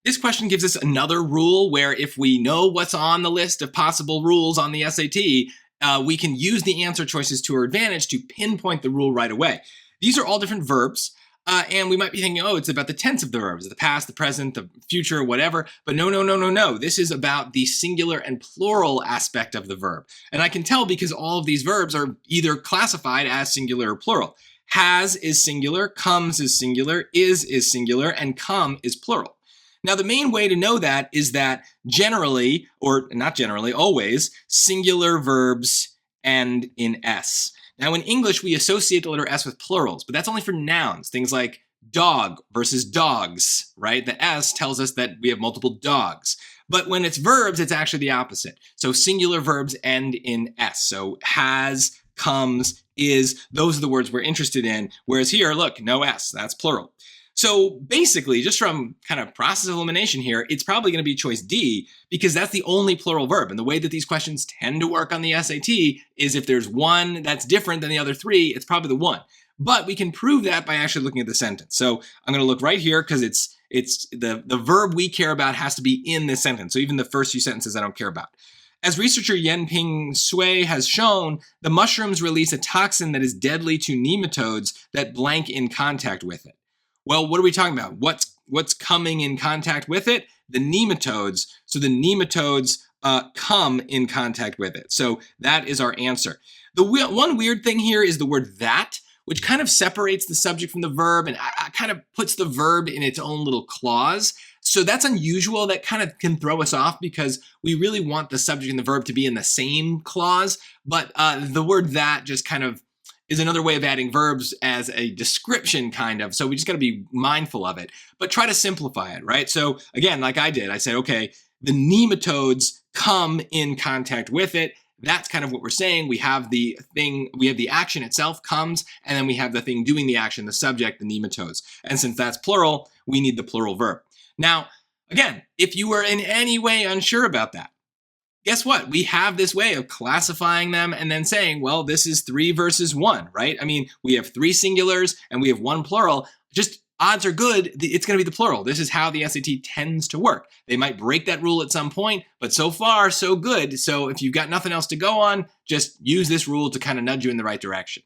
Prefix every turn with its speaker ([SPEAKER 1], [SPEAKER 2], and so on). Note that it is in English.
[SPEAKER 1] This question gives us another rule where if we know what's on the list of possible rules on the SAT, we can use the answer choices to our advantage to pinpoint the rule right away. These are all different verbs, and we might be thinking, oh, it's about the tense of the verbs, the past, the present, the future, whatever. But no. This is about the singular and plural aspect of the verb. And I can tell because all of these verbs are either classified as singular or plural. Has is singular, comes is singular, is singular, and come is plural. Now, the main way to know that is that generally, or not generally, always, singular verbs end in S. Now, in English, we associate the letter S with plurals, but that's only for nouns, things like dog versus dogs, right? The S tells us that we have multiple dogs. But when it's verbs, it's actually the opposite. So singular verbs end in S. So has, comes, is, those are the words we're interested in. Whereas here, look, no S, that's plural. So basically, just from kind of process of elimination here, it's probably going to be choice D because that's the only plural verb. And the way that these questions tend to work on the SAT is if there's one that's different than the other three, it's probably the one. But we can prove that by actually looking at the sentence. So I'm going to look right here because it's the verb we care about has to be in this sentence. So even the first few sentences I don't care about. As researcher Yanping Sui has shown, the mushrooms release a toxin that is deadly to nematodes that blank in contact with it. Well, what are we talking about? What's coming in contact with it? The nematodes. So the nematodes come in contact with it. So that is our answer. The one weird thing here is the word that, which kind of separates the subject from the verb and kind of puts the verb in its own little clause. So that's unusual. That kind of can throw us off because we really want the subject and the verb to be in the same clause. But the word that just kind of is another way of adding verbs as a description kind of. So we just got to be mindful of it, but try to simplify it, right? So again, like I did, I said, okay, the nematodes come in contact with it. That's kind of what we're saying. We have the thing, we have the action itself comes, and then we have the thing doing the action, the subject, the nematodes. And since that's plural, we need the plural verb. Now, again, if you were in any way unsure about that, guess what? We have this way of classifying them and then saying, well, this is 3 versus 1, right? I mean, we have 3 singulars and we have 1 plural. Just odds are good, it's going to be the plural. This is how the SAT tends to work. They might break that rule at some point, but so far, so good. So if you've got nothing else to go on, just use this rule to kind of nudge you in the right direction.